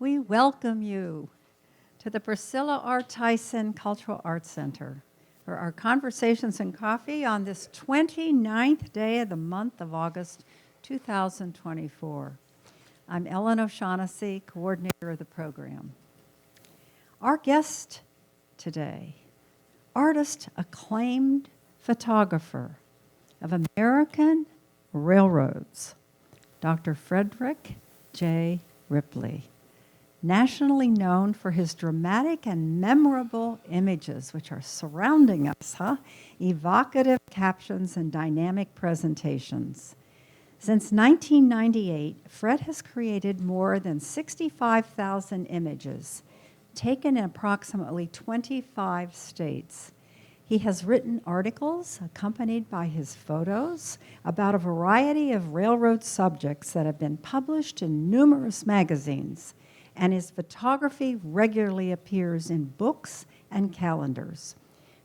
We welcome you to the Priscilla R. Tyson Cultural Arts Center for our Conversations and Coffee on this 29th day of the month of August 2024. I'm Ellen O'Shaughnessy, coordinator of the program. Our guest today, artist, acclaimed photographer of American railroads, Dr. Frederick J. Ripley, nationally known for his dramatic and memorable images, which are surrounding us, evocative captions and dynamic presentations. Since 1998, Fred has created more than 65,000 images, taken in approximately 25 states. He has written articles accompanied by his photos about a variety of railroad subjects that have been published in numerous magazines, and his photography regularly appears in books and calendars.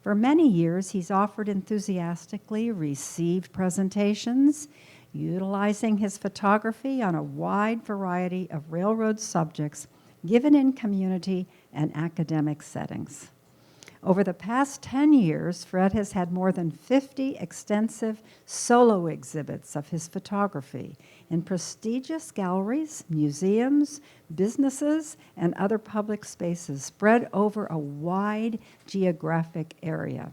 For many years, he's offered enthusiastically received presentations, utilizing his photography on a wide variety of railroad subjects given in community and academic settings. Over the past 10 years, Fred has had more than 50 extensive solo exhibits of his photography in prestigious galleries, museums, businesses, and other public spaces spread over a wide geographic area.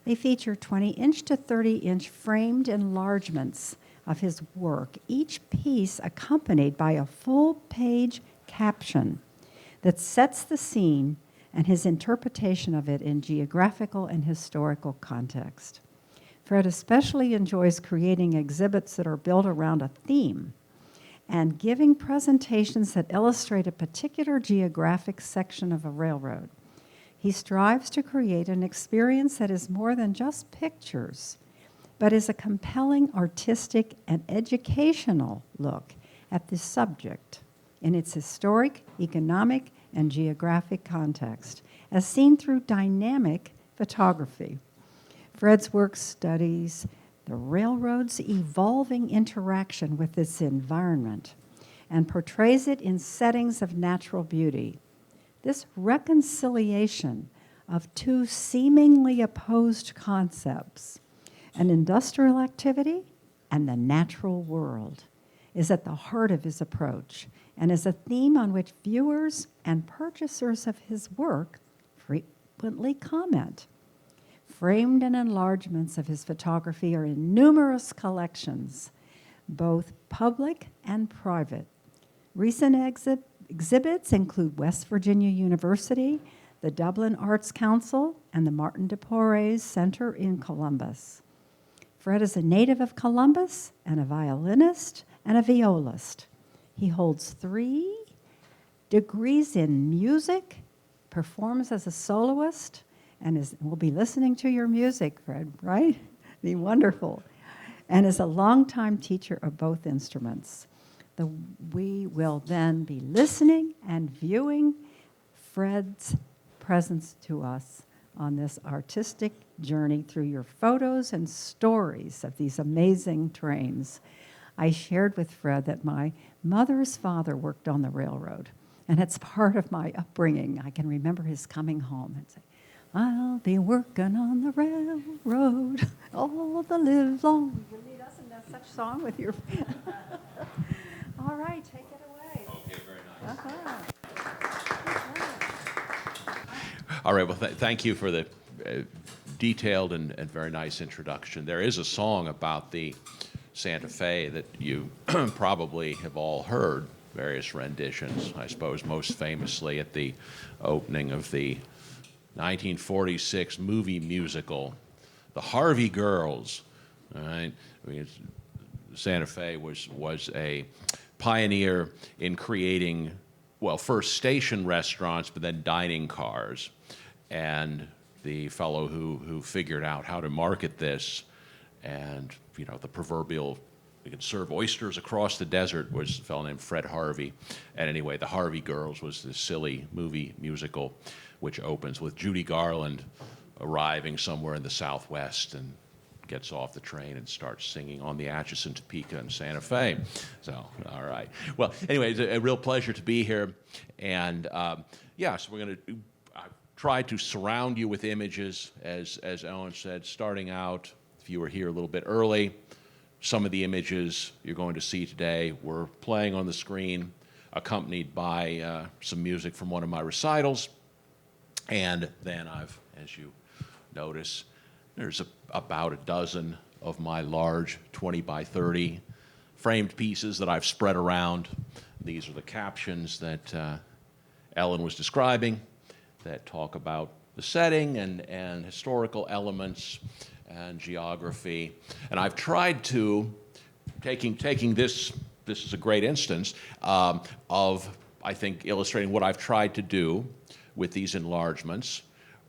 They feature 20-inch to 30-inch framed enlargements of his work, each piece accompanied by a full-page caption that sets the scene and his interpretation of it in geographical and historical context. Fred especially enjoys creating exhibits that are built around a theme and giving presentations that illustrate a particular geographic section of a railroad. He strives to create an experience that is more than just pictures, but is a compelling artistic and educational look at the subject in its historic, economic, and geographic context, as seen through dynamic photography. Fred's work studies the railroad's evolving interaction with its environment and portrays it in settings of natural beauty. This reconciliation of two seemingly opposed concepts, an industrial activity and the natural world, is at the heart of his approach and is a theme on which viewers and purchasers of his work frequently comment. Framed and enlargements of his photography are in numerous collections, both public and private. Recent exhibits include West Virginia University, the Dublin Arts Council, and the Martin de Porres Center in Columbus. Fred is a native of Columbus and a violinist and a violist. He holds 3 degrees in music, performs as a soloist, and we'll be listening to your music, Fred, right? Be wonderful. And is a longtime teacher of both instruments. We will then be listening and viewing Fred's presence to us on this artistic journey through your photos and stories of these amazing trains. I shared with Fred that my mother's father worked on the railroad, and it's part of my upbringing. I can remember his coming home and say, "I'll be working on the railroad all the live long." You need us in that such song with your... All right, take it away. Okay, very nice. Uh-huh. All right, well, thank you for the detailed and very nice introduction. There is a song about the Santa Fe that you probably have all heard, various renditions, I suppose most famously at the opening of the 1946 movie musical, The Harvey Girls. All right? I mean, Santa Fe was a pioneer in creating, well, first station restaurants, but then dining cars. And the fellow who figured out how to market this and, you know, the proverbial, we can serve oysters across the desert, was a fellow named Fred Harvey. And anyway, The Harvey Girls was this silly movie musical which opens with Judy Garland arriving somewhere in the Southwest and gets off the train and starts singing on the Atchison, Topeka, and Santa Fe. So, all right. Well, anyway, it's a real pleasure to be here. And yeah, so we're going to try to surround you with images, as Ellen said, starting out, if you were here a little bit early, some of the images you're going to see today were playing on the screen, accompanied by some music from one of my recitals. And then as you notice, there's about a dozen of my large 20 by 30 framed pieces that I've spread around. These are the captions that Ellen was describing that talk about the setting and historical elements and geography. And I've tried to, taking this is a great instance of, I think, illustrating what I've tried to do with these enlargements.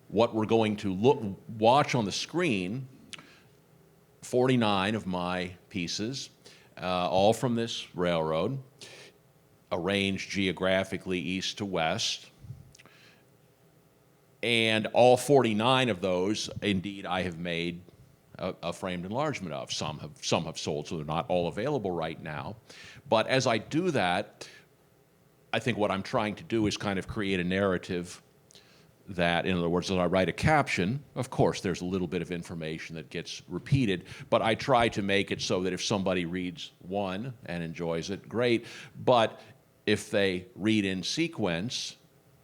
What we're going to watch on the screen, 49 of my pieces, all from this railroad, arranged geographically east to west. And all 49 of those, indeed, I have made a framed enlargement of. Some have sold, so they're not all available right now. But as I do that, I think what I'm trying to do is kind of create a narrative that, in other words, as I write a caption, of course, there's a little bit of information that gets repeated, but I try to make it so that if somebody reads one and enjoys it, great. But if they read in sequence,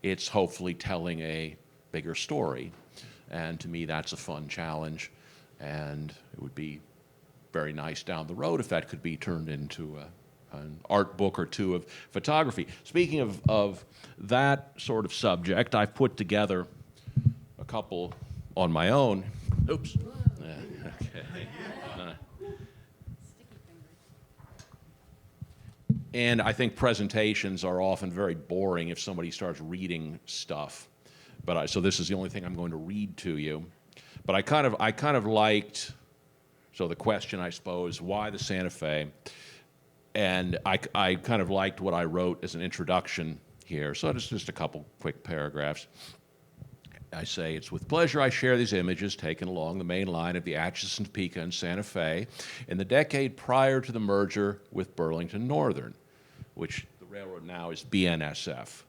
it's hopefully telling a bigger story. And to me, that's a fun challenge. And it would be very nice down the road if that could be turned into an art book or two of photography. Speaking of that sort of subject, I've put together a couple on my own. Oops. Okay. And I think presentations are often very boring if somebody starts reading stuff. But so this is the only thing I'm going to read to you. But I kind of liked, so the question, I suppose, why the Santa Fe? And I kind of liked what I wrote as an introduction here. So it's just a couple quick paragraphs. I say, it's with pleasure I share these images taken along the main line of the Atchison, Topeka, and Santa Fe in the decade prior to the merger with Burlington Northern, which the railroad now is BNSF,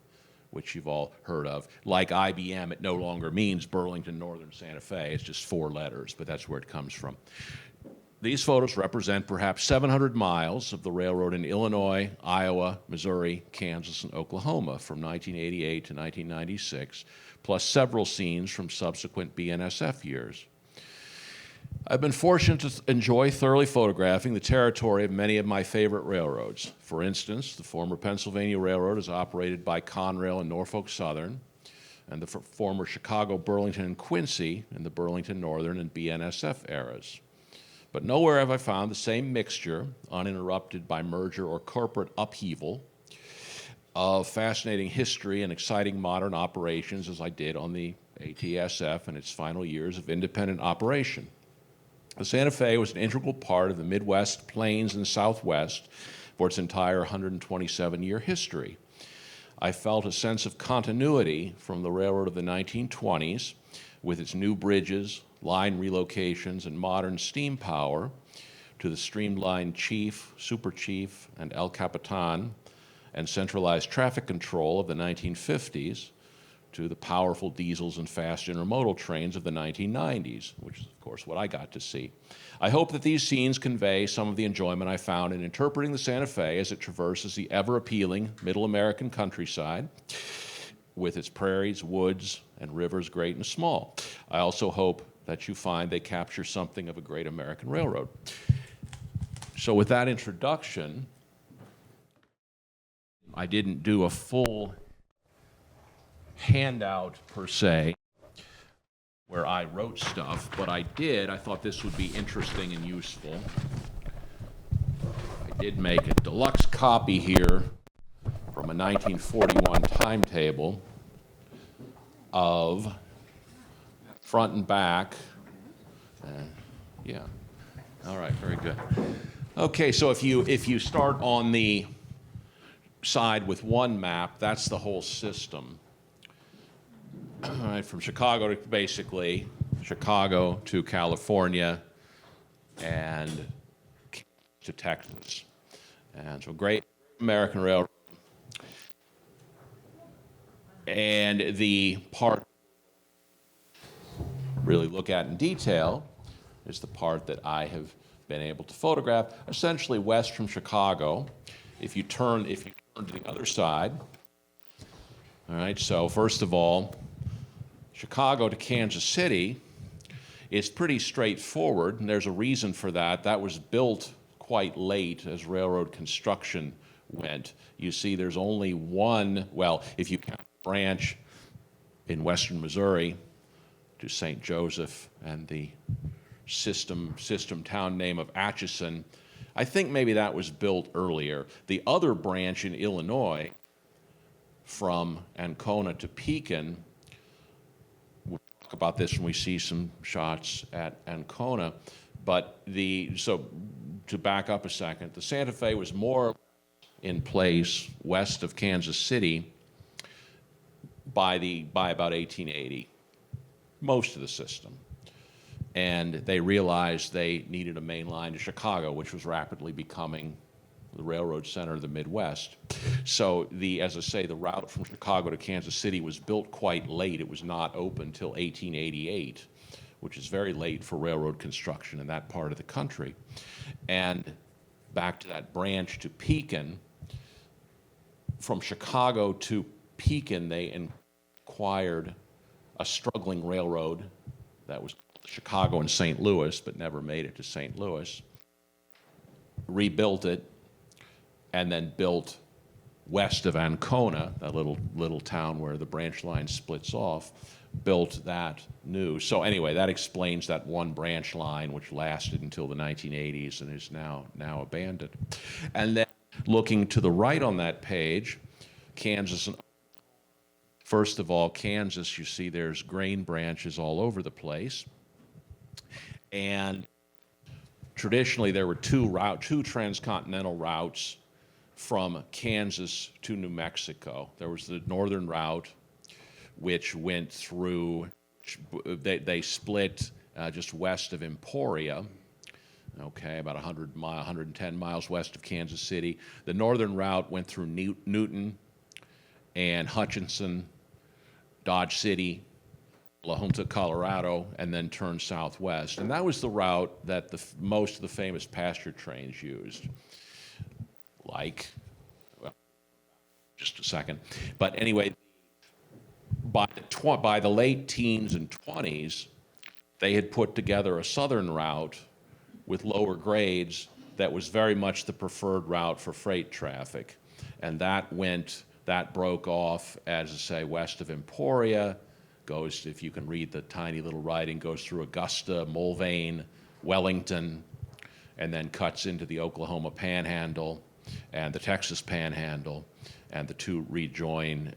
which you've all heard of. Like IBM, it no longer means Burlington Northern Santa Fe. It's just 4 letters, but that's where it comes from. These photos represent perhaps 700 miles of the railroad in Illinois, Iowa, Missouri, Kansas, and Oklahoma from 1988 to 1996, plus several scenes from subsequent BNSF years. I've been fortunate to enjoy thoroughly photographing the territory of many of my favorite railroads. For instance, the former Pennsylvania Railroad is operated by Conrail and Norfolk Southern, and the former Chicago, Burlington, and Quincy in the Burlington Northern and BNSF eras. But nowhere have I found the same mixture, uninterrupted by merger or corporate upheaval, of fascinating history and exciting modern operations as I did on the ATSF in its final years of independent operation. The Santa Fe was an integral part of the Midwest, Plains, and Southwest for its entire 127-year history. I felt a sense of continuity from the railroad of the 1920s with its new bridges, line relocations, and modern steam power to the streamlined Chief, Super Chief, and El Capitan and centralized traffic control of the 1950s to the powerful diesels and fast intermodal trains of the 1990s, which is, of course, what I got to see. I hope that these scenes convey some of the enjoyment I found in interpreting the Santa Fe as it traverses the ever-appealing Middle American countryside with its prairies, woods, and rivers great and small. I also hope that you find they capture something of a great American railroad. So with that introduction, I didn't do a full handout per se where I wrote stuff, but I thought this would be interesting and useful. I did make a deluxe copy here from a 1941 timetable of front and back. Yeah. All right, very good. Okay, so if you start on the side with one map, that's the whole system. All right, from Chicago to basically Chicago to California, and to Texas. And so Great American Railroad. And the part really look at in detail is the part that I have been able to photograph, essentially west from Chicago. If you turn to the other side, all right, so first of all, Chicago to Kansas City is pretty straightforward, and there's a reason for that. That was built quite late as railroad construction went. You see there's only one, well, if you count the branch in western Missouri to St. Joseph and the system town name of Atchison, I think maybe that was built earlier. The other branch in Illinois from Ancona to Pekin, we'll talk about this when we see some shots at Ancona, but so to back up a second, the Santa Fe was more in place west of Kansas City by about 1880, most of the system. And they realized they needed a main line to Chicago, which was rapidly becoming the railroad center of the Midwest. So as I say, the route from Chicago to Kansas City was built quite late. It was not open until 1888, which is very late for railroad construction in that part of the country. And back to that branch to Pekin, from Chicago to Pekin, they acquired a struggling railroad that was Chicago and St. Louis, but never made it to St. Louis, rebuilt it, and then built west of Ancona, that little town where the branch line splits off, built that new. So anyway, that explains that one branch line which lasted until the 1980s and is now abandoned. And then looking to the right on that page, Kansas. First of all, Kansas, you see there's grain branches all over the place. And traditionally there were two transcontinental routes from Kansas to New Mexico. There was the northern route, which went through, they split just west of Emporia, okay, about 110 miles west of Kansas City. The northern route went through Newton and Hutchinson, Dodge City, La Junta, Colorado, and then turned southwest. And that was the route that most of the famous pasture trains used. Well, just a second. But anyway, by the late teens and 20s, they had put together a southern route with lower grades that was very much the preferred route for freight traffic. And that broke off, as I say, west of Emporia, goes, if you can read the tiny little writing, goes through Augusta, Mulvane, Wellington, and then cuts into the Oklahoma Panhandle and the Texas Panhandle, and the two rejoin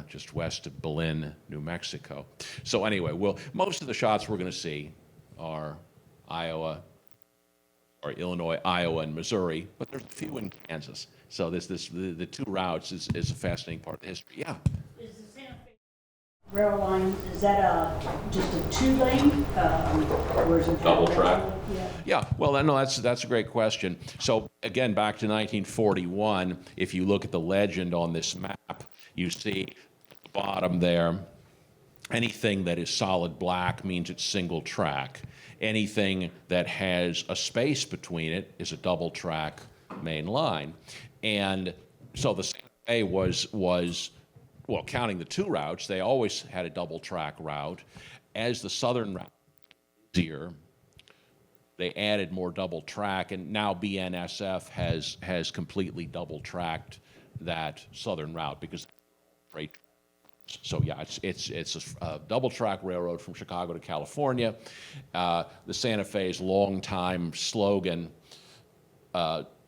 just west of Belen, New Mexico. So anyway, most of the shots we're going to see are Illinois, Iowa, and Missouri, but there's a few in Kansas. So the two routes is a fascinating part of the history. Yeah. Is the Santa Fe rail line, is that just a two-lane, or is it Double track? Yeah. Yeah, well, no, that's a great question. So again, back to 1941, if you look at the legend on this map, you see at the bottom there, anything that is solid black means it's single track. Anything that has a space between it is a double track main line. And so the Santa Fe was well, counting the two routes, they always had a double track route. As the southern route was easier, they added more double track, and now BNSF has completely double tracked that southern route because freight. So yeah, it's a double track railroad from Chicago to California. The Santa Fe's longtime slogan,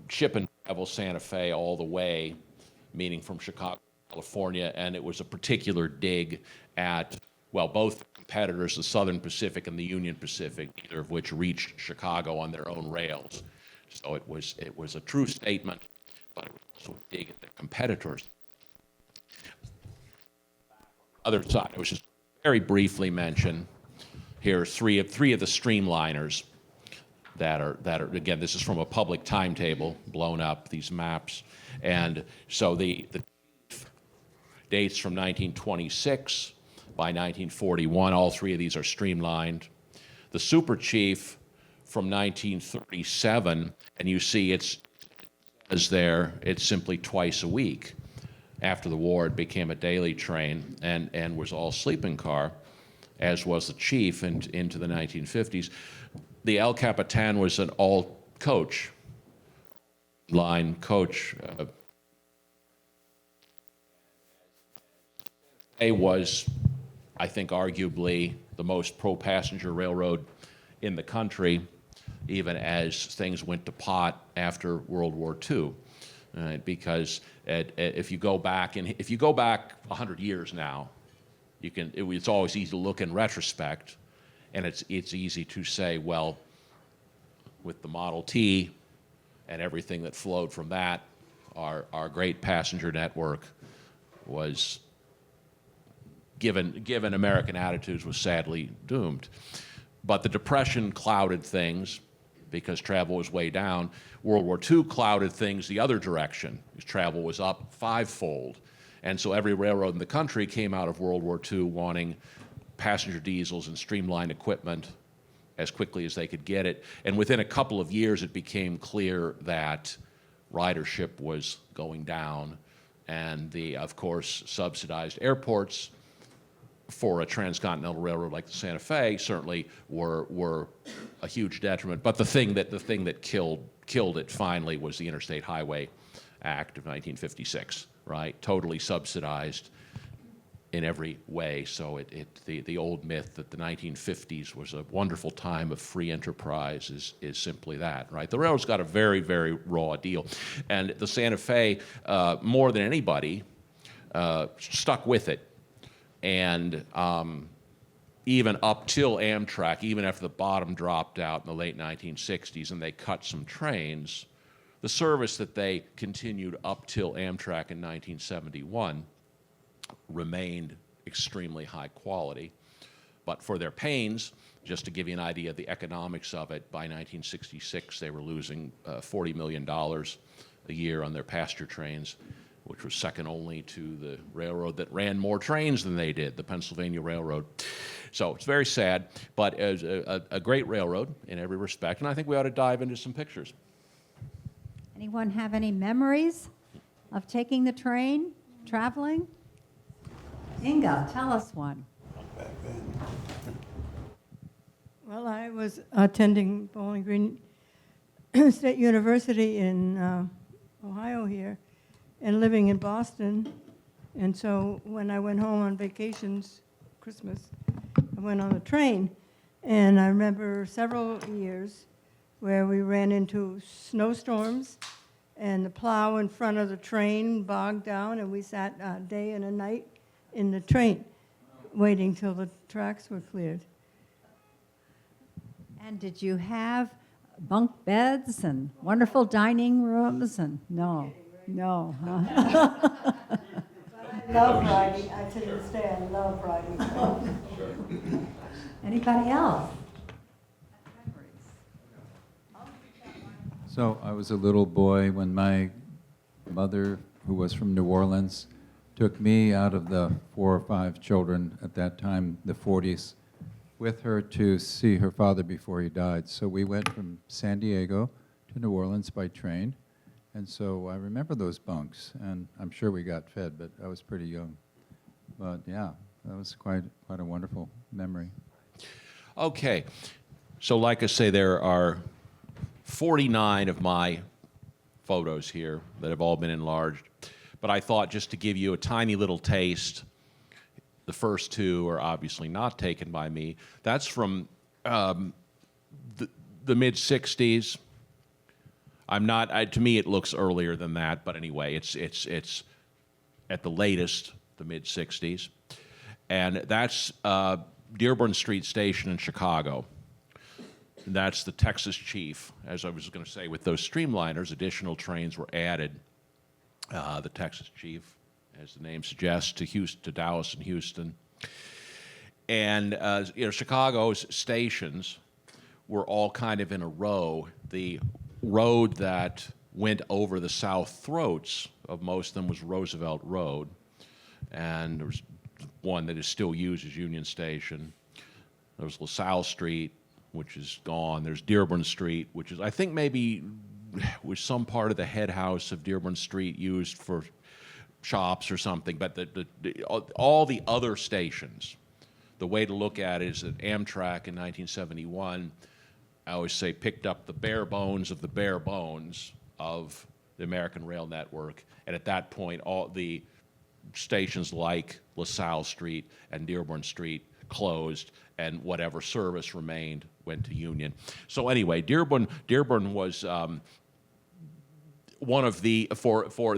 ship and travel Santa Fe all the way, meaning from Chicago to California, and it was a particular dig at, well, both competitors, the Southern Pacific and the Union Pacific, neither of which reached Chicago on their own rails. So it was a true statement, but it was also a dig at the competitors. Other side, I was just very briefly mention here three of the streamliners. that are again, this is from a public timetable, blown up, these maps. And so the dates from 1926 by 1941, all three of these are streamlined. The super chief from 1937, and you see it's simply twice a week. After the war, it became a daily train and was all sleeping car, as was the chief into the 1950s. The El Capitan was an all-coach, line coach. It was, I think, arguably the most pro-passenger railroad in the country, even as things went to pot after World War II. Because if you go back 100 years now, it's always easy to look in retrospect, and it's easy to say, well, with the Model T and everything that flowed from that, our great passenger network was, given American attitudes, was sadly doomed. But the Depression clouded things because travel was way down. World War II clouded things the other direction, because travel was up fivefold. And so every railroad in the country came out of World War II wanting passenger diesels and streamlined equipment as quickly as they could get it. And within a couple of years, it became clear that ridership was going down, and the, of course, subsidized airports for a transcontinental railroad like the Santa Fe certainly were a huge detriment. But the thing that killed it finally was the Interstate Highway Act of 1956, right? Totally subsidized in every way. So the old myth that the 1950s was a wonderful time of free enterprise is simply that, right? The railroads got a very, very raw deal. And the Santa Fe, more than anybody, stuck with it. And even up till Amtrak, even after the bottom dropped out in the late 1960s and they cut some trains, the service that they continued up till Amtrak in 1971 remained extremely high quality. But for their pains, just to give you an idea of the economics of it, by 1966 they were losing $40 million a year on their passenger trains, which was second only to the railroad that ran more trains than they did, the Pennsylvania Railroad. So it's very sad, but as a great railroad in every respect, and I think we ought to dive into some pictures. Anyone have any memories of taking the train, traveling? Inga, tell us one. Well, I was attending Bowling Green State University in Ohio here, and living in Boston. And so when I went home on vacations, Christmas, I went on a train. And I remember several years where we ran into snowstorms and the plow in front of the train bogged down, and we sat a day and a night in the train waiting till the tracks were cleared. And did you have bunk beds and wonderful dining rooms? And no, huh? I love riding. I to this day, I love riding. Anybody else? So I was a little boy when my mother, who was from New Orleans, took me out of the 4 or 5 children at that time, the 40s, with her to see her father before he died. So we went from San Diego to New Orleans by train. And so I remember those bunks, and I'm sure we got fed, but I was pretty young. But yeah, that was quite a wonderful memory. Okay, so like I say, there are 49 of my photos here that have all been enlarged. But I thought, just to give you a tiny little taste, the first 2 are obviously not taken by me. That's from the mid-'60s. To me it looks earlier than that, but anyway, it's at the latest, the mid-'60s. And that's Dearborn Street Station in Chicago. And that's the Texas Chief. As I was going to say, with those streamliners, additional trains were added. The Texas Chief, as the name suggests, to Dallas and Houston. And Chicago's stations were all kind of in a row. The road that went over the south throats of most of them was Roosevelt Road, and there was one that is still used as Union Station. There was LaSalle Street, which is gone. There's Dearborn Street, which is, I think, maybe was some part of the head house of Dearborn Street used for shops or something. But all the other stations, the way to look at it is that Amtrak in 1971, I always say, picked up the bare bones of the bare bones of the American Rail Network. And at that point, all the stations like LaSalle Street and Dearborn Street closed, and whatever service remained went to Union. So anyway, Dearborn was one of the,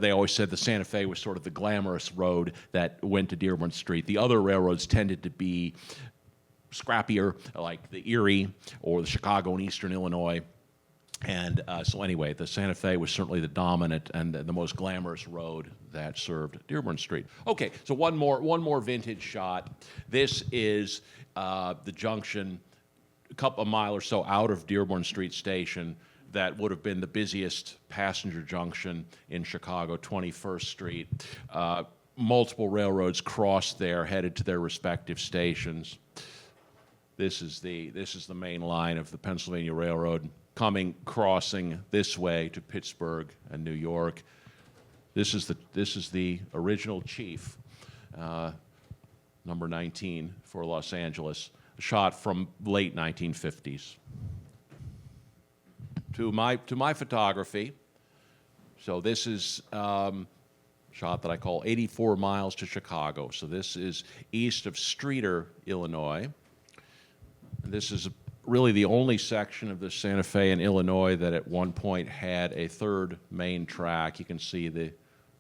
they always said the Santa Fe was sort of the glamorous road that went to Dearborn Street. The other railroads tended to be scrappier, like the Erie or the Chicago and Eastern Illinois. And so anyway, the Santa Fe was certainly the dominant and the most glamorous road that served Dearborn Street. Okay, so one more vintage shot. This is the junction a couple of mile or so out of Dearborn Street Station that would have been the busiest passenger junction in Chicago, 21st Street. Multiple railroads crossed there, headed to their respective stations. This is the main line of the Pennsylvania Railroad crossing this way to Pittsburgh and New York. This is the original chief, number 19 for Los Angeles, shot from late 1950s. To my photography, so this is shot that I call 84 miles to Chicago. So this is east of Streator, Illinois. And this is really the only section of the Santa Fe in Illinois that at one point had a third main track. You can see the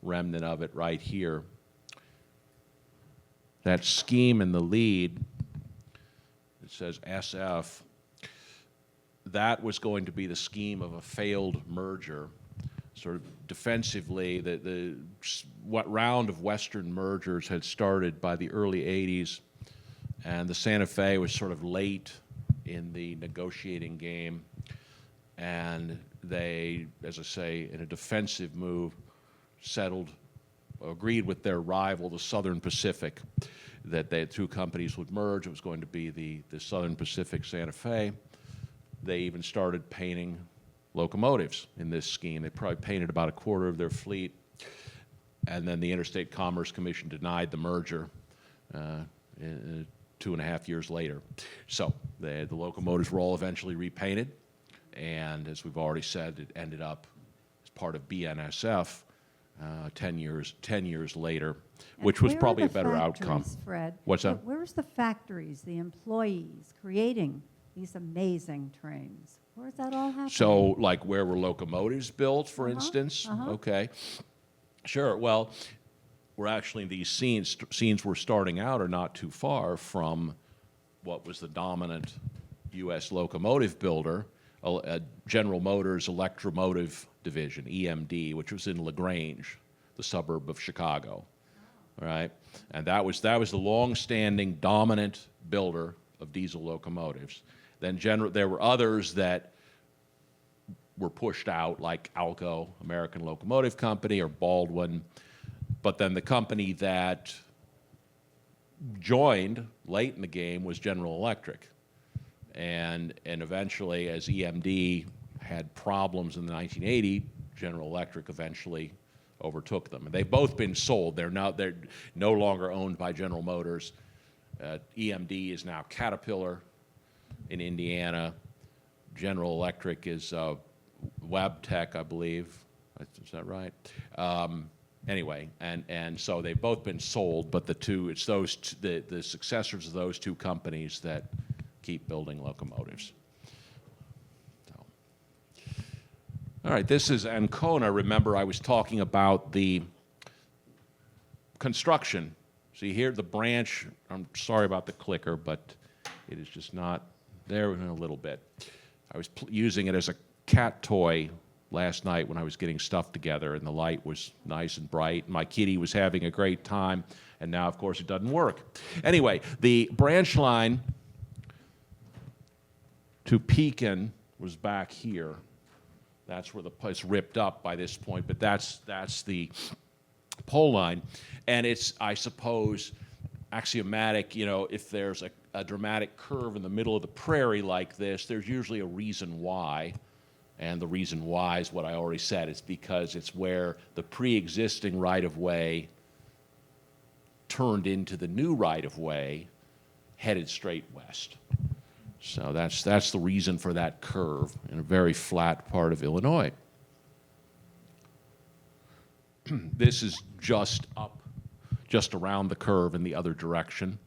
remnant of it right here. That scheme in the lead, it says SF, that was going to be the scheme of a failed merger. Sort of defensively, what round of Western mergers had started by the early 80s, and the Santa Fe was sort of late in the negotiating game, and they, as I say, in a defensive move, agreed with their rival, the Southern Pacific, that the two companies would merge. It was going to be the Southern Pacific Santa Fe. They even started painting locomotives in this scheme. They probably painted about a quarter of their fleet, and then the Interstate Commerce Commission denied the merger 2.5 years later. So the locomotives were all eventually repainted, and as we've already said, it ended up as part of BNSF 10 years later, which was probably a better outcome. Fred? What's that? Where's the factories, the employees creating these amazing trains? Where's that all happening? So, like, where were locomotives built, for instance? Okay. Sure. Well, we're actually, these scenes we're starting out are not too far from what was the dominant U.S. locomotive builder, General Motors Electromotive Division, EMD, which was in LaGrange, the suburb of Chicago. All right? And that was the long-standing dominant builder of diesel locomotives. Then there were others that were pushed out, like Alco, American Locomotive Company, or Baldwin. But then the company that joined late in the game was General Electric. And eventually, as EMD had problems in the 1980s, General Electric eventually overtook them. And they've both been sold. They're no longer owned by General Motors. EMD is now Caterpillar in Indiana. General Electric is Wabtec, I believe. Is that right? Anyway, and so they've both been sold, but the successors of those two companies that keep building locomotives. So. All right, this is Ancona. Remember, I was talking about the construction. See here, the branch, I'm sorry about the clicker, but it is just not there in a little bit. I was using it as a cat toy last night when I was getting stuff together, and the light was nice and bright. My kitty was having a great time, and now, of course, it doesn't work. Anyway, the branch line Topeka was back here. That's where the place ripped up by this point, but that's the pole line. And it's, I suppose, axiomatic, if there's a dramatic curve in the middle of the prairie like this, there's usually a reason why. And the reason why is what I already said. It's because it's where the pre-existing right-of-way turned into the new right-of-way headed straight west. So that's the reason for that curve in a very flat part of Illinois. This is just around the curve in the other direction.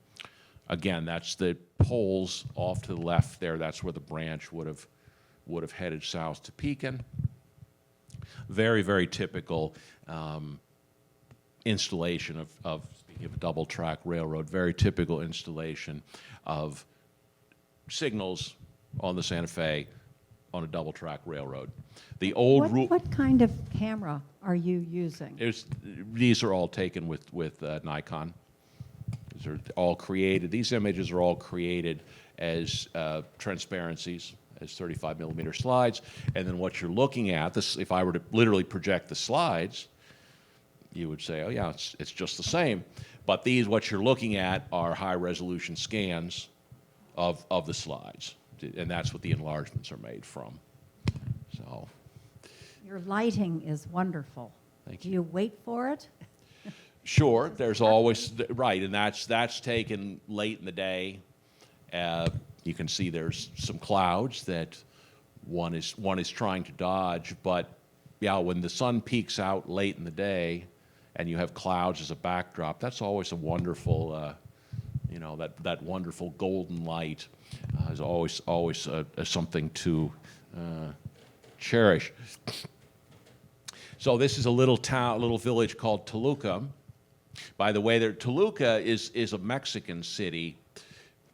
Again, that's the poles off to the left there. That's where the branch would have headed south to Pekin. Very, very typical installation of, speaking of a double track railroad, very typical installation of signals on the Santa Fe on a double track railroad. The old What kind of camera are you using? these are all taken with Nikon. These are all created. These images are all created as transparencies, as 35 millimeter slides. And then what you're looking at, this, if I were to literally project the slides, you would say, oh yeah, it's just the same. But these, what you're looking at, are high resolution scans of the slides. And that's what the enlargements are made from. So, Your lighting is wonderful. Thank Do you wait for it? sure, there's always, right, and that's taken late in the day. You can see there's some clouds that one is trying to dodge, but yeah, when the sun peaks out late in the day and you have clouds as a backdrop, that's always a wonderful, that wonderful golden light is always something to cherish. So this is a little village called Toluca. By the way, Toluca is a Mexican city.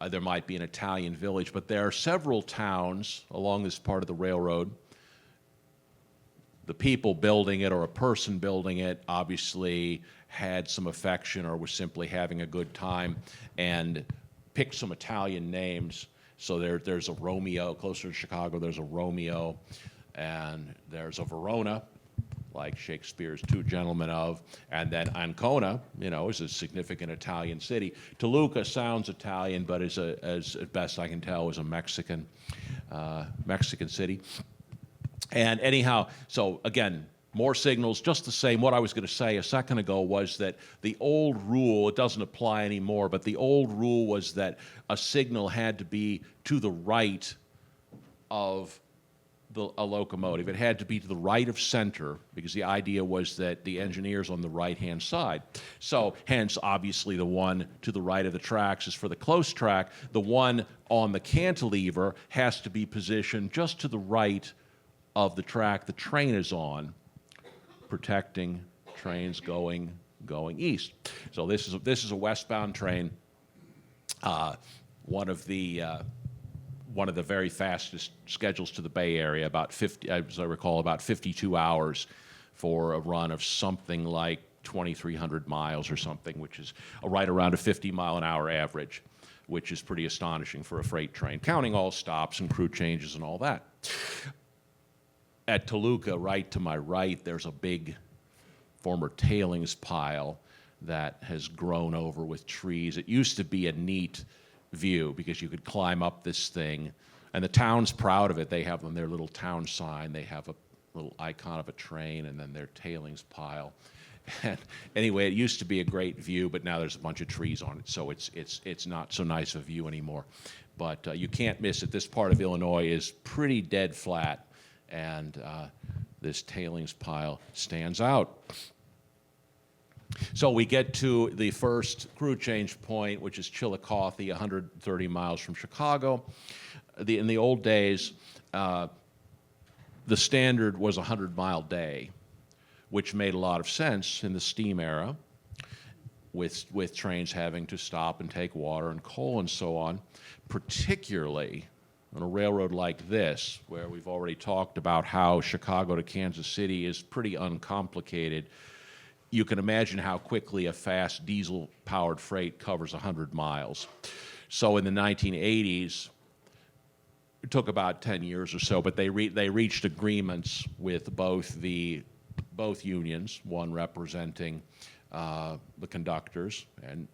There might be an Italian village, but there are several towns along this part of the railroad. The people building it or a person building it obviously had some affection or was simply having a good time and picked some Italian names. So there's a Romeo, closer to Chicago, there's a Romeo, and there's a Verona, like Shakespeare's Two Gentlemen of, and then Ancona, is a significant Italian city. Toluca sounds Italian, but as best I can tell, is a Mexican city. And anyhow, so again, more signals, just the same. What I was going to say a second ago was that the old rule, it doesn't apply anymore, but the old rule was that a signal had to be to the right of a locomotive. It had to be to the right of center, because the idea was that the engineer's on the right-hand side. So hence, obviously, the one to the right of the tracks is for the close track. The one on the cantilever has to be positioned just to the right of the track the train is on, protecting trains going east. So this is a westbound train. One of the very fastest schedules to the Bay Area, about 50, as I recall, about 52 hours for a run of something like 2,300 miles or something, which is right around a 50-mile-an-hour average, which is pretty astonishing for a freight train, counting all stops and crew changes and all that. At Toluca, right to my right, there's a big former tailings pile that has grown over with trees. It used to be a neat view because you could climb up this thing, and the town's proud of it. They have on their little town sign, they have a little icon of a train and then their tailings pile. And anyway, it used to be a great view, but now there's a bunch of trees on it, so it's not so nice a view anymore. But you can't miss it. This part of Illinois is pretty dead flat, and this tailings pile stands out. So we get to the first crew change point, which is Chillicothe, 130 miles from Chicago. In the old days, the standard was a 100-mile day, which made a lot of sense in the steam era, with trains having to stop and take water and coal and so on, particularly on a railroad like this, where we've already talked about how Chicago to Kansas City is pretty uncomplicated. You can imagine how quickly a fast diesel-powered freight covers 100 miles. So in the 1980s, It took about 10 years or so, but they reached agreements with both unions, one representing the conductors, and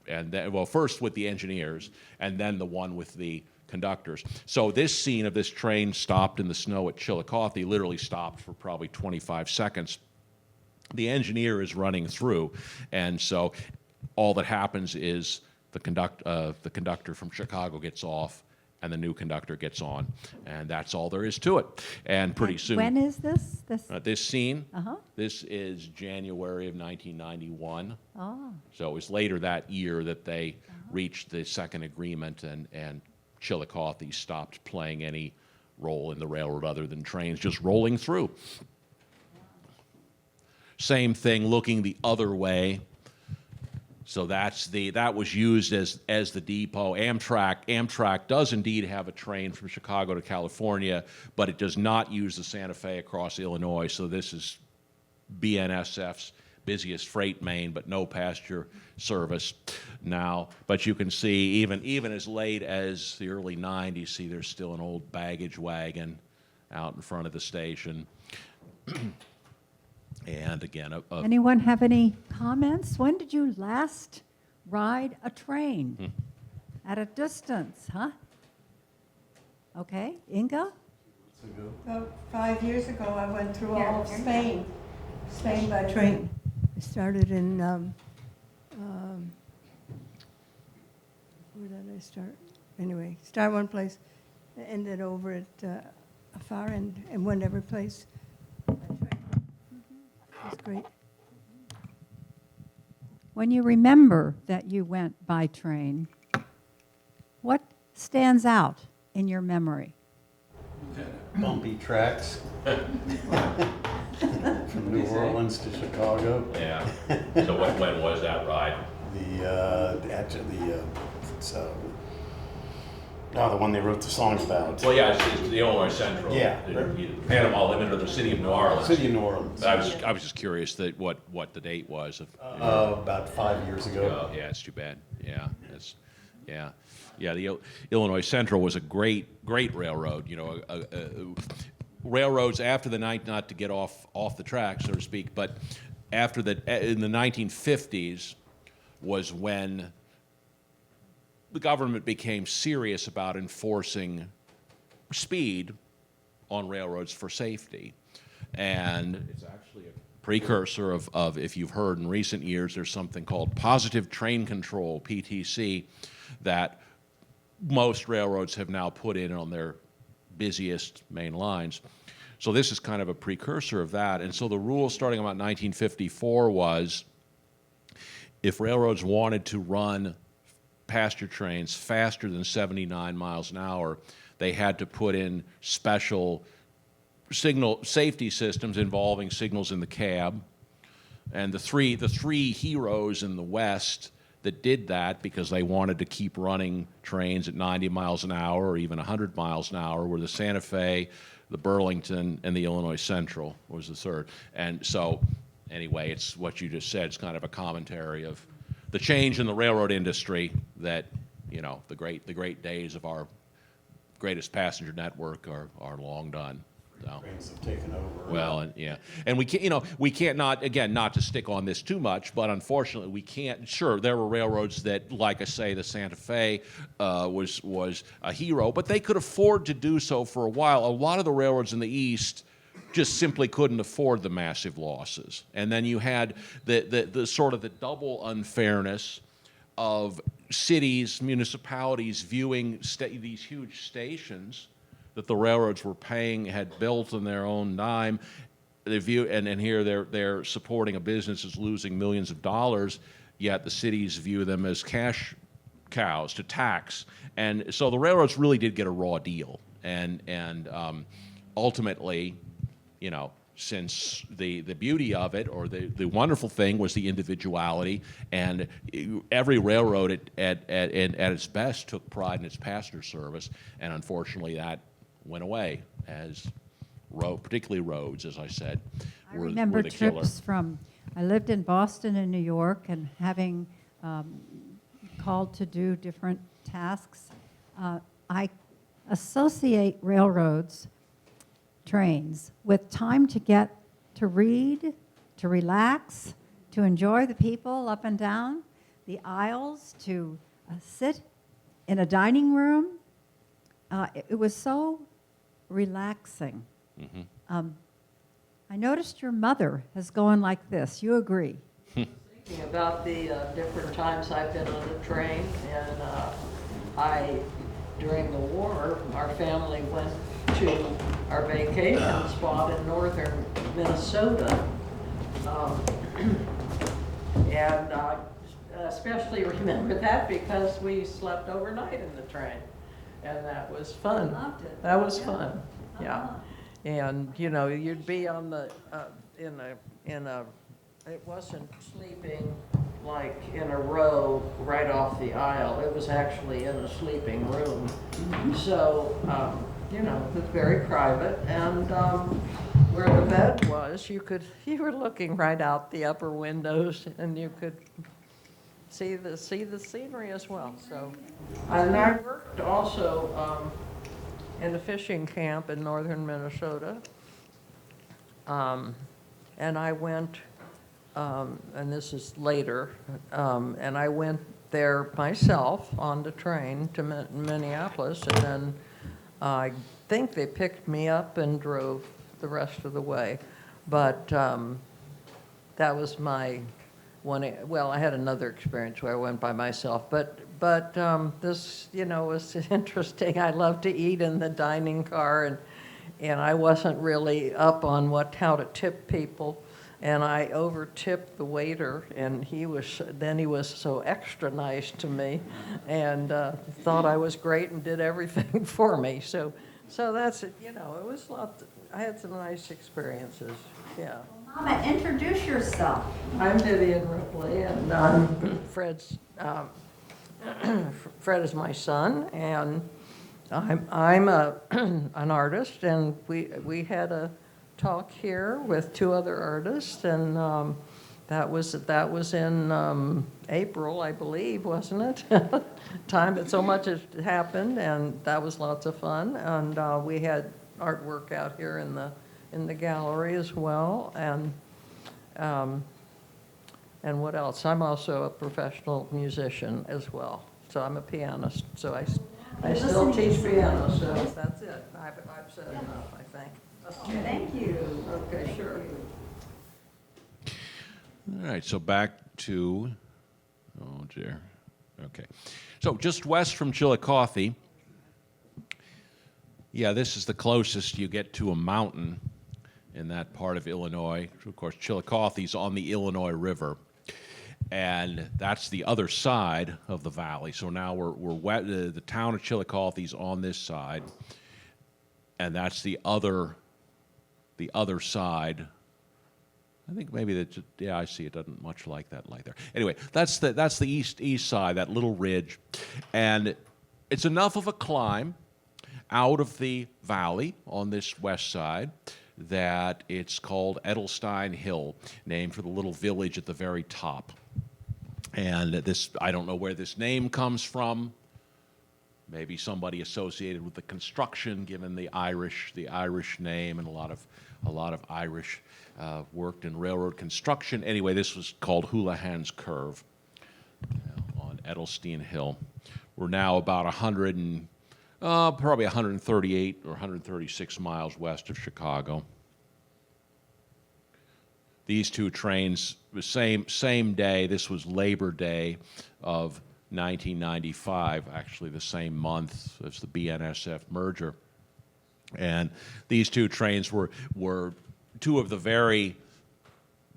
then, well, first with the engineers, and then the one with the conductors. So this scene of this train stopped in the snow at Chillicothe literally stopped for probably 25 seconds. The engineer is running through, and so all that happens is the conductor from Chicago gets off, and the new conductor gets on, and that's all there is to it. And pretty soon. When is this? This scene, Uh-huh. this is January of 1991. Oh, So it was later that year that they reached the second agreement, and Chillicothe stopped playing any role in the railroad other than trains just rolling through. Same thing looking the other way. So that was used as the depot. Amtrak does indeed have a train from Chicago to California, but it does not use the Santa Fe across Illinois. So this is BNSF's busiest freight main, but no passenger service now. But you can see even as late as the early 90s, see there's still an old baggage wagon out in front of the station. And again, anyone have any comments? When did you last ride a train? At a distance, huh? Okay, Inga? About 5 years ago, I went through all of Spain by train. I started in, where did I start? Anyway, start one place, ended over at a far end, and went every place. It was great. When you remember that you went by train, what stands out in your memory? Bumpy tracks from New Orleans to Chicago. yeah. So when was that ride? The one they wrote the songs about. Well, yeah, it's the Illinois Central. Yeah. The Panama Limited of the City of New Orleans. City of New Orleans. I was just curious that what the date was. About 5 years ago. Yeah, it's too bad. Yeah, the Illinois Central was a great railroad. You know, railroads after the night, not to get off the track, so to speak, but after in the 1950s was when the government became serious about enforcing speed on railroads for safety. And it's actually a precursor of, if you've heard in recent years, there's something called positive train control, PTC, that most railroads have now put in on their busiest main lines. So this is kind of a precursor of that. And so the rule starting about 1954 was if railroads wanted to run passenger trains faster than 79 miles an hour, they had to put in special signal safety systems involving signals in the cab. And the three heroes in the West that did that because they wanted to keep running trains at 90 miles an hour or even 100 miles an hour were the Santa Fe, the Burlington, and the Illinois Central was the third. And so anyway, it's what you just said. It's kind of a commentary of the change in the railroad industry that, you know, the great days of our greatest passenger network are long done. So. Trains have taken over. Well, and we can't not to stick on this too much, but unfortunately we can't. Sure, there were railroads that, like I say, the Santa Fe was a hero, but they could afford to do so for a while. A lot of the railroads in the East just simply couldn't afford the massive losses, and then you had the sort of the double unfairness of cities, municipalities viewing these huge stations that the railroads were had built on their own dime. They view, and here they're supporting a business that's losing millions of dollars, yet the cities view them as cash cows to tax. And so the railroads really did get a raw deal. And ultimately, you know, since the beauty of it, or the wonderful thing, was the individuality, and every railroad at its best took pride in its passenger service, and unfortunately that went away as particularly roads, as I said, I were remember the killer. trips I lived in Boston and New York, and having called to do different tasks, I associate railroads, trains, with time to get to read, to relax, to enjoy the people up and down the aisles, to sit in a dining room. It was so relaxing. I noticed your mother is going like this. You agree? Thinking about the different times I've been on the train, and during the war, our family went to our vacation spot in northern Minnesota. And I especially remember that because we slept overnight in the train, and that was fun. Loved it. That was Yeah. fun, yeah. And, you know, you'd be on the, it wasn't sleeping like in a row right off the aisle. It was actually in a sleeping room. So, you know, it was very private. And where the bed was, you were looking right out the upper windows, and you could see the scenery as well. So, and I worked also in a fishing camp in northern Minnesota. And I went, and this is later, and I went there myself on the train to Minneapolis, and then I think they picked me up and drove the rest of the way. But that was my one. Well, I had another experience where I went by myself, but this, you know, was interesting. I love to eat in the dining car, and I wasn't really up on how to tip people, and I over-tipped the waiter, and he was so extra nice to me, and thought I was great and did everything for me. So that's it. You know, it was I had some nice experiences. Yeah. Mama, introduce yourself. I'm Vivian Ripley, and I'm Fred is my son, and I'm an artist, and we had a talk here with two other artists, and that was in April, I believe, wasn't it? Time that so much has happened, and that was lots of fun, and we had artwork out here in the gallery as well, and what else? I'm also a professional musician as well. So I'm a pianist. So I still teach piano. So that's it. I've said enough, I think. Okay. Thank you. Okay, sure. All right, so back to, oh dear, okay. So just west from Chillicothe, yeah, this is the closest you get to a mountain in that part of Illinois. Of course, Chillicothe's on the Illinois River, and that's the other side of the valley. So now the town of Chillicothe's on this side, and that's the other side. I think maybe that's, yeah, I see it doesn't much like that light there. Anyway, that's the east side, that little ridge, and it's enough of a climb out of the valley on this west side that it's called Edelstein Hill, named for the little village at the very top. And this, I don't know where this name comes from. Maybe somebody associated with the construction, given the Irish name, and a lot of Irish worked in railroad construction. Anyway, this was called Houlihan's Curve on Edelstein Hill. We're now about probably 138 or 136 miles west of Chicago. These two trains, the same day. This was Labor Day of 1995, actually the same month as the BNSF merger. And these two trains were two of the very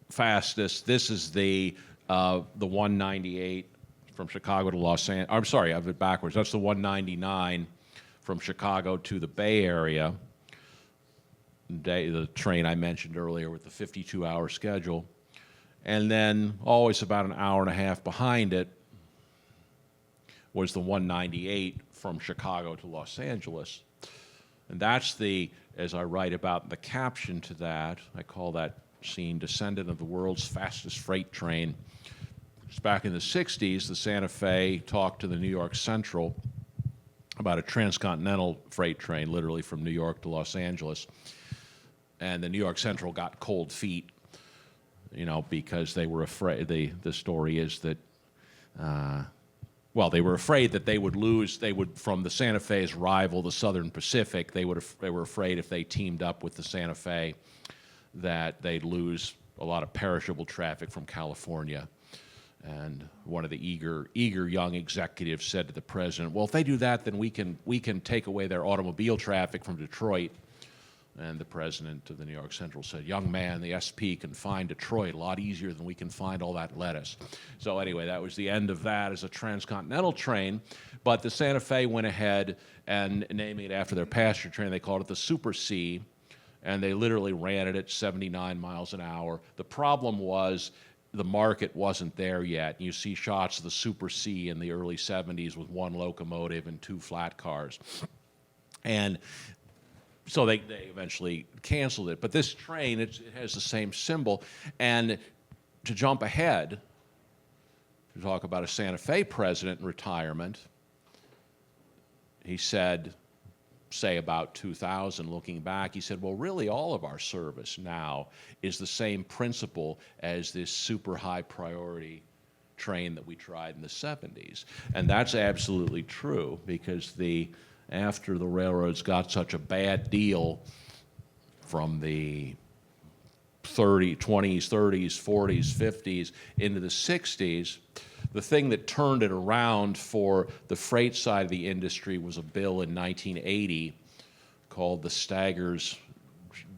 fastest. This is the 198 from Chicago to Los Angeles. I'm sorry, I have it backwards. That's the 199 from Chicago to the Bay Area. The train I mentioned earlier with the 52-hour schedule. And then always about an hour and a half behind it was the 198 from Chicago to Los Angeles. And that's as I write about the caption to that, I call that scene Descendant of the World's Fastest Freight Train. Back in the 60s, the Santa Fe talked to the New York Central about a transcontinental freight train, literally from New York to Los Angeles. And the New York Central got cold feet, because they were afraid. The story is that, they were afraid that they would lose. They would, from the Santa Fe's rival, the Southern Pacific. They were afraid if they teamed up with the Santa Fe, that they'd lose a lot of perishable traffic from California. And one of the eager young executives said to the president, "Well, if they do that, then we can take away their automobile traffic from Detroit." And the president of the New York Central said, "Young man, the SP can find Detroit a lot easier than we can find all that lettuce." So anyway, that was the end of that as a transcontinental train. But the Santa Fe went ahead and naming it after their passenger train, they called it the Super C, and they literally ran it at 79 miles an hour. The problem was the market wasn't there yet. You see shots of the Super C in the early 70s with one locomotive and 2 flat cars. And so they eventually canceled it. But this train, it has the same symbol. And to jump ahead, to talk about a Santa Fe president in retirement, he said, say about 2000, looking back, he said, well, really all of our service now is the same principle as this super high priority train that we tried in the 70s. And that's absolutely true, because after the railroads got such a bad deal from the 20s, 30s, 40s, 50s into the 60s, the thing that turned it around for the freight side of the industry was a bill in 1980 called the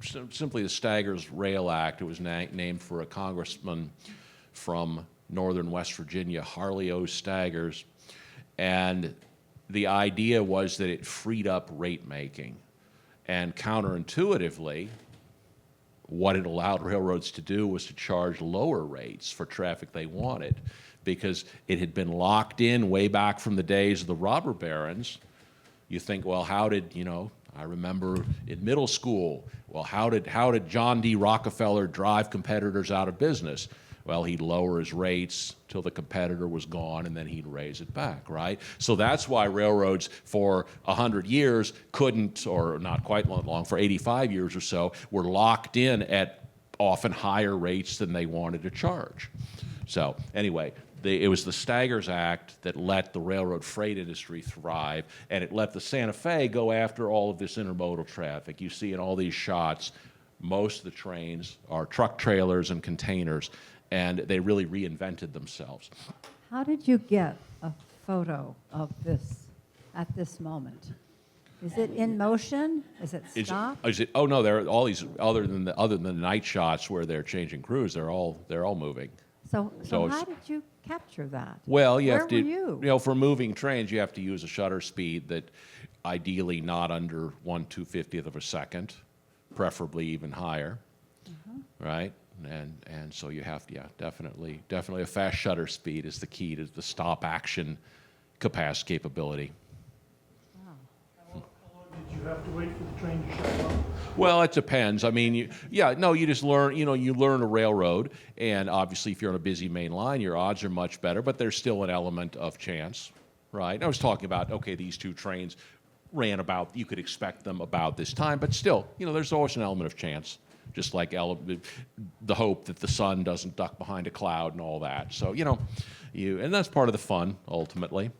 simply the Staggers Rail Act. It was named for a congressman from northern West Virginia, Harley O. Staggers. And the idea was that it freed up rate making. And counterintuitively, what it allowed railroads to do was to charge lower rates for traffic they wanted, because it had been locked in way back from the days of the robber barons. You think, well, I remember in middle school, well, how did John D. Rockefeller drive competitors out of business? Well, he'd lower his rates till the competitor was gone, and then he'd raise it back, right? So that's why railroads for 100 years couldn't, or not quite long, for 85 years or so, were locked in at often higher rates than they wanted to charge. So anyway, it was the Staggers Act that let the railroad freight industry thrive, and it let the Santa Fe go after all of this intermodal traffic. You see in all these shots, most of the trains are truck trailers and containers, and they really reinvented themselves. How did you get a photo of this at this moment? Is it in motion? Is it stopped? Oh no, there are all these other than the night shots where they're changing crews. They're all moving. So how did you capture that? Well, Where were you? For moving trains, you have to use a shutter speed that ideally not under 1/250th of a second, preferably even higher, right? And so you have, definitely a fast shutter speed is the key to the stop action capability. How long did you have to wait for the train to show up? Well, it depends. I mean, you just learn, you learn a railroad, and obviously if you're on a busy main line, your odds are much better, but there's still an element of chance, right? I was talking about, okay, these 2 trains ran about, you could expect them about this time, but still, there's always an element of chance, just like the hope that the sun doesn't duck behind a cloud and all that. So, and that's part of the fun, ultimately.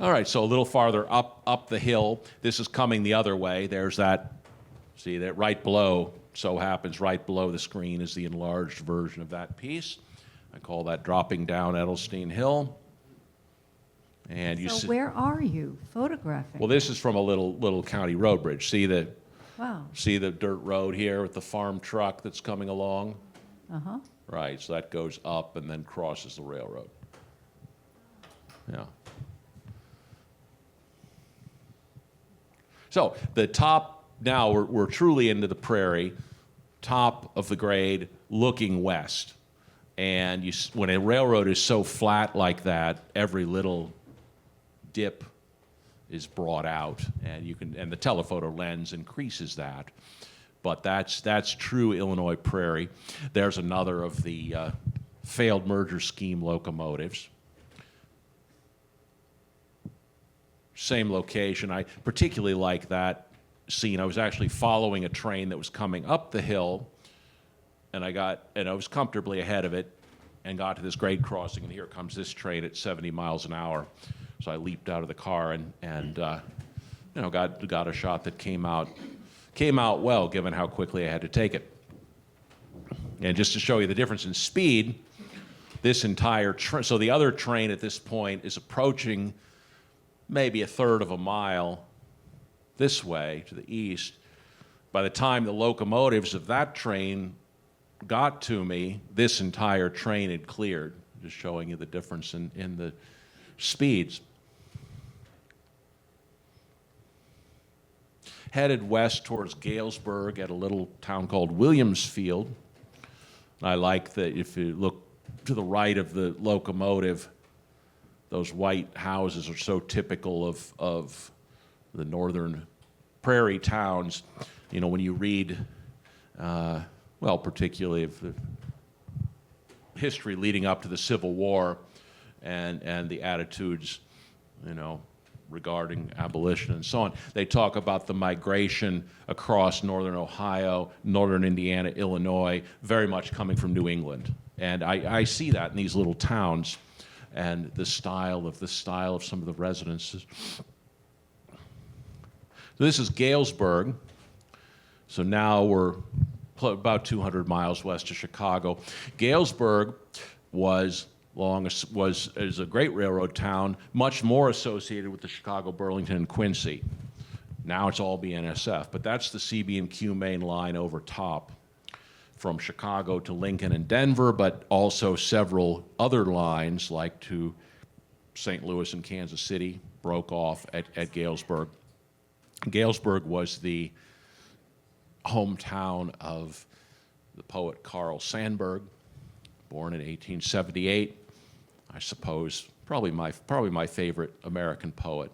All right, so a little farther up the hill, this is coming the other way. There's that, see that right below, so happens right below the screen is the enlarged version of that piece. I call that dropping down Edelstein Hill. And you So see, where are you photographing? well, this is from a little county road bridge. See the Wow. dirt road here with the farm truck that's coming along? Uh-huh. Right, so that goes up and then crosses the railroad. Yeah. So the top, now we're truly into the prairie, top of the grade, looking west. And when a railroad is so flat like that, every little dip is brought out, and the telephoto lens increases that. But that's true Illinois prairie. There's another of the failed merger scheme locomotives. Same location. I particularly like that scene. I was actually following a train that was coming up the hill, and I was comfortably ahead of it, and got to this grade crossing, and here comes this train at 70 miles an hour. So I leaped out of the car and got a shot that came out well, given how quickly I had to take it. And just to show you the difference in speed, this entire so the other train at this point is approaching maybe a third of a mile this way to the east. By the time the locomotives of that train got to me, this entire train had cleared, just showing you the difference in the speeds. Headed west towards Galesburg at a little town called Williamsfield. I like that if you look to the right of the locomotive, those white houses are so typical of the northern prairie towns. You know, when you read, particularly of the history leading up to the Civil War and the attitudes, regarding abolition and so on, they talk about the migration across northern Ohio, northern Indiana, Illinois, very much coming from New England. And I see that in these little towns, and the style of some of the residences. So this is Galesburg. So now we're about 200 miles west of Chicago. Galesburg is a great railroad town, much more associated with the Chicago, Burlington, and Quincy. Now it's all BNSF, but that's the CB&Q main line over top from Chicago to Lincoln and Denver, but also several other lines like to St. Louis and Kansas City broke off at Galesburg. Galesburg was the hometown of the poet Carl Sandburg, born in 1878. I suppose probably my favorite American poet.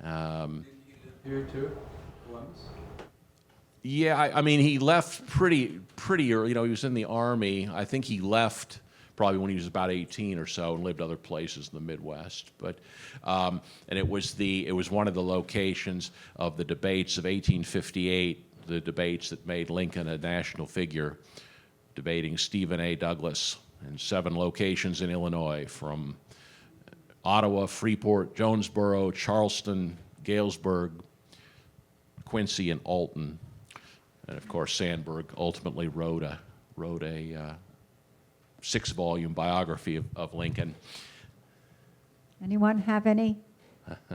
Here too, Columbus? Yeah, I mean, he left pretty early. He was in the Army. I think he left probably when he was about 18 or so and lived other places in the Midwest. But and it was one of the locations of the debates of 1858, the debates that made Lincoln a national figure, debating Stephen A. Douglas in 7 locations in Illinois, from Ottawa, Freeport, Jonesboro, Charleston, Galesburg, Quincy, and Alton. And of course, Sandburg ultimately wrote a 6-volume biography of Lincoln. Anyone have any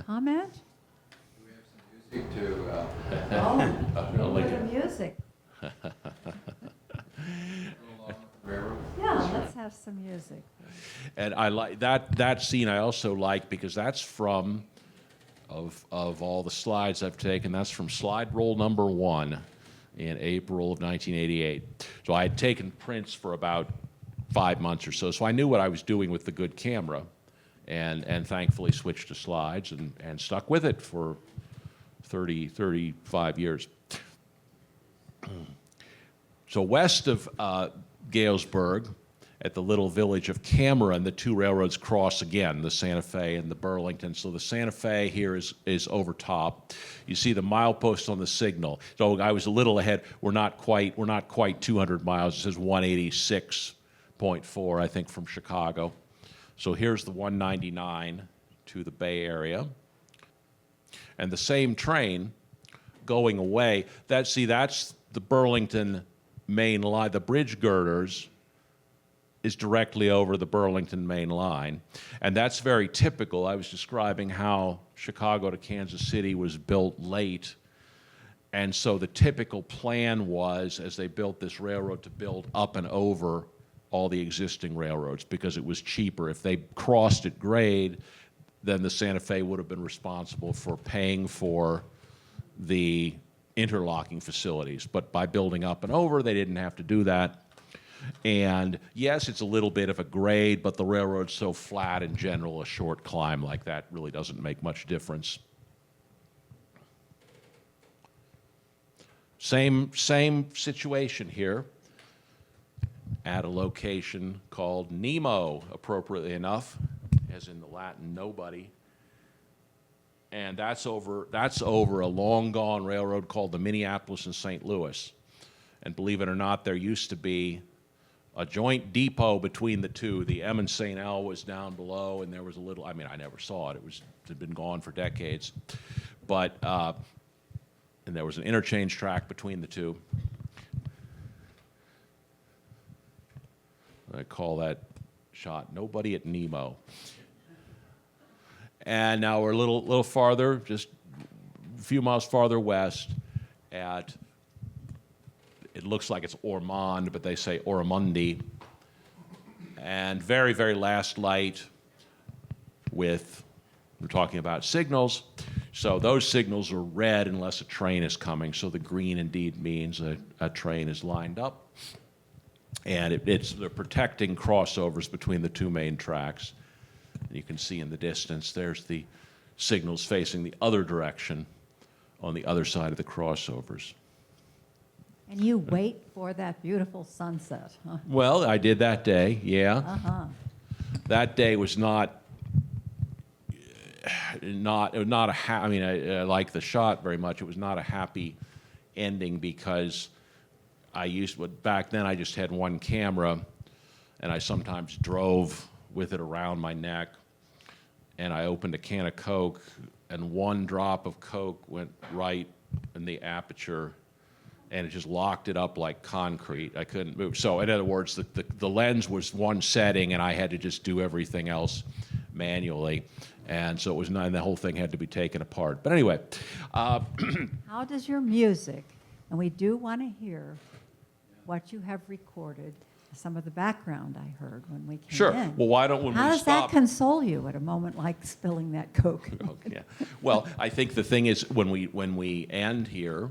comment? Do we have some music to... Oh, with the music. Railroad? Yeah, let's have some music. And I like that scene. I also like because that's from of all the slides I've taken. That's from slide roll number 1 in April of 1988. So I had taken prints for about 5 months or so I knew what I was doing with the good camera, and thankfully switched to slides and stuck with it for 35 years. So west of Galesburg, at the little village of Cameron, the 2 railroads cross again, the Santa Fe and the Burlington. So the Santa Fe here is over top. You see the milepost on the signal. So I was a little ahead. We're not quite 200 miles. It says 186.4, I think, from Chicago. So here's the 199 to the Bay Area. And the same train going away, that's the Burlington main line. The bridge girders is directly over the Burlington main line. And that's very typical. I was describing how Chicago to Kansas City was built late. And so the typical plan was, as they built this railroad, to build up and over all the existing railroads because it was cheaper. If they crossed at grade, then the Santa Fe would have been responsible for paying for the interlocking facilities. But by building up and over, they didn't have to do that. And yes, it's a little bit of a grade, but the railroad's so flat in general, a short climb like that really doesn't make much difference. Same situation here. at a location called Nemo, appropriately enough, as in the Latin nobody. And that's over a long gone railroad called the Minneapolis and St. Louis. And believe it or not, there used to be a joint depot between the two. The M and St. L was down below, and there was a little, I mean, I never saw it. It had been gone for decades. But, and there was an interchange track between the two. I call that shot Nobody at Nemo. And now we're a little farther, just a few miles farther west at, it looks like it's Ormond, but they say Oramundi. And very, very last light with, we're talking about signals. So those signals are red unless a train is coming. So the green indeed means a train is lined up. And they're protecting crossovers between the two main tracks. And you can see in the distance, there's the signals facing the other direction on the other side of the crossovers. And you wait for that beautiful sunset, huh? Well, I did that day, yeah. Uh-huh. That day was not a I mean, I like the shot very much. It was not a happy ending because back then I just had one camera, and I sometimes drove with it around my neck, and I opened a can of Coke, and one drop of Coke went right in the aperture, and it just locked it up like concrete. I couldn't move. So in other words, the lens was one setting, and I had to just do everything else manually. And so it was and the whole thing had to be taken apart. But anyway. How does your music, and we do want to hear what you have recorded, some of the background I heard when we came Sure. in. Well, why don't when How we does stop? that console you at a moment like spilling that Coke? Yeah. Well, I think the thing is when we end here,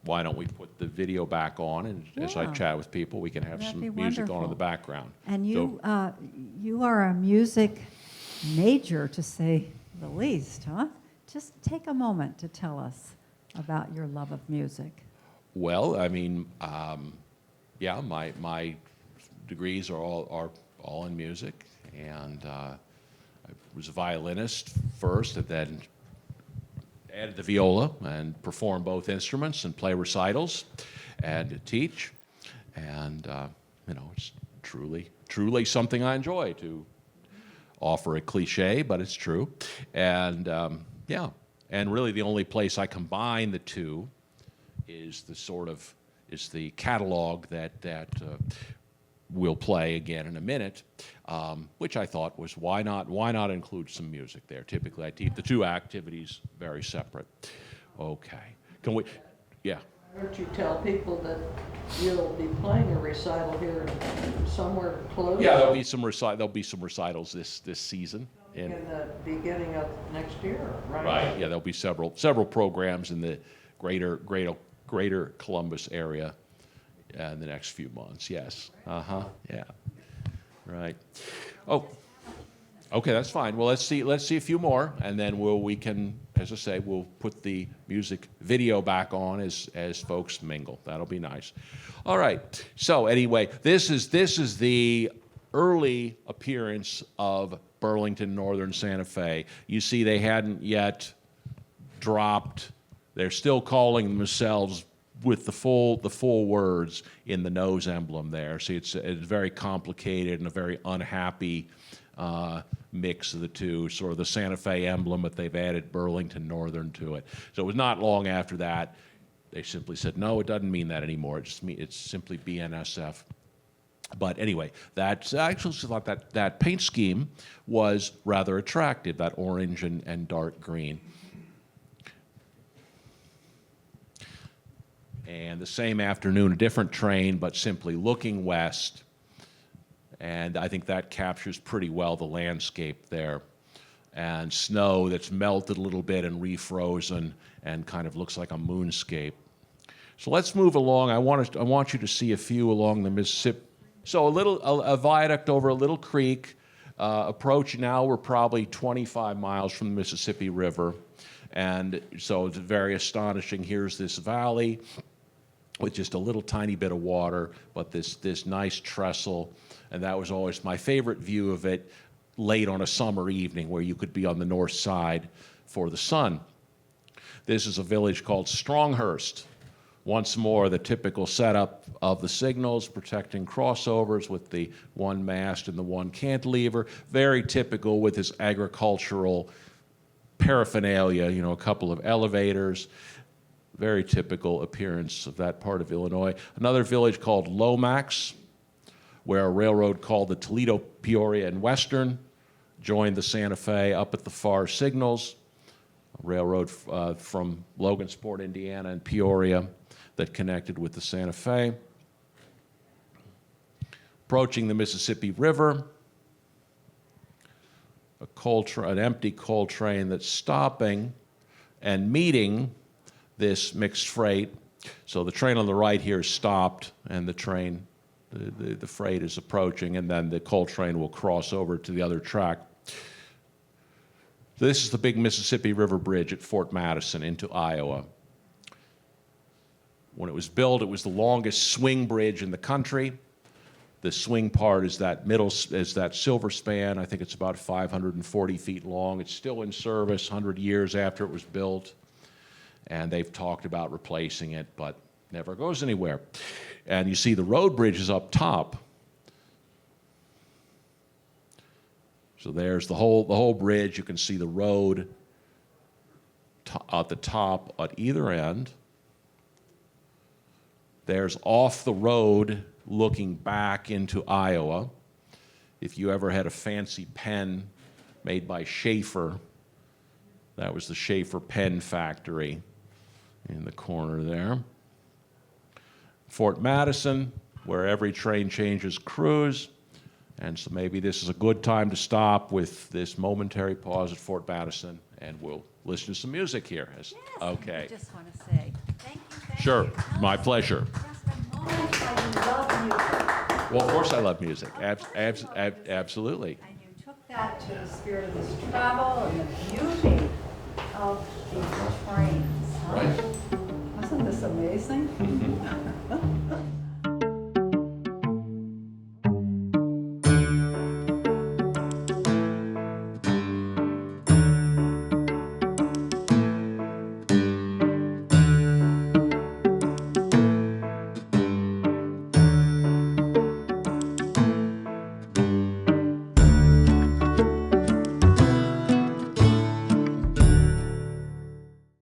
why don't we put the video back on, and as I Yeah. chat with people, we can have That'd some be music on in wonderful. the background. And So- you are a music major, to say the least, huh? Just take a moment to tell us about your love of music. Well, I mean, yeah, my degrees are all in music, and I was a violinist first, and then added the viola and perform both instruments and play recitals and teach, and it's truly something I enjoy. To offer a cliche, but it's true, and yeah, and really the only place I combine the two is the catalog that we'll play again in a minute, which I thought was why not include some music there? Typically, I keep the two activities very separate. Okay, can we? Yeah. I heard you tell people that you'll be playing a recital here somewhere close. Yeah, there'll be some recitals this season. In the beginning of next year, right? Right. Yeah, there'll be several programs in the greater Columbus area in the next few months. Yes. Yeah. Right. Oh. Okay, that's fine. Well, let's see a few more, and then we can, as I say, we'll put the music video back on as folks mingle. That'll be nice. All right. So anyway, this is the early appearance of Burlington Northern Santa Fe. You see, they hadn't yet dropped. They're still calling themselves with the full words in the nose emblem there. See, it's very complicated and a very unhappy mix of the two, sort of the Santa Fe emblem, but they've added Burlington Northern to it. So it was not long after that they simply said, no, it doesn't mean that anymore. It's simply BNSF. But anyway, I actually thought that paint scheme was rather attractive, that orange and dark green. And the same afternoon, a different train, but simply looking west. And I think that captures pretty well the landscape there. And snow that's melted a little bit and refrozen and kind of looks like a moonscape. So let's move along. I want you to see a few along the Mississippi. So a viaduct over a little creek. Approach now, we're probably 25 miles from the Mississippi River. And so it's very astonishing. Here's this valley. with just a little tiny bit of water, but this nice trestle. And that was always my favorite view of it late on a summer evening where you could be on the north side for the sun. This is a village called Stronghurst. Once more, the typical setup of the signals, protecting crossovers with the one mast and the one cantilever. Very typical with this agricultural paraphernalia, a couple of elevators. Very typical appearance of that part of Illinois. Another village called Lomax, where a railroad called the Toledo, Peoria, and Western joined the Santa Fe up at the far signals. A railroad from Logansport, Indiana, and Peoria that connected with the Santa Fe. Approaching the Mississippi River, an empty coal train that's stopping and meeting this mixed freight. So the train on the right here is stopped, and the train, the freight is approaching, and then the coal train will cross over to the other track. This is the big Mississippi River Bridge at Fort Madison into Iowa. When it was built, it was the longest swing bridge in the country. The swing part is that silver span. I think it's about 540 feet long. It's still in service 100 years after it was built. And they've talked about replacing it, but never goes anywhere. And you see the road bridges up top. So there's the whole bridge. You can see the road at the top at either end. There's off the road looking back into Iowa. If you ever had a fancy pen made by Schaefer, that was the Schaefer Pen Factory in the corner there. Fort Madison, where every train changes crews. And so maybe this is a good time to stop with this momentary pause at Fort Madison, and we'll listen to some music here. Yes, Okay. I just want to say thank you. Sure, Tell my us pleasure. Just a moment why you love music. Well, of course I love music. Absolutely. And you took that to the spirit of this travel and the beauty of these trains. Huh? Right. Wasn't this amazing?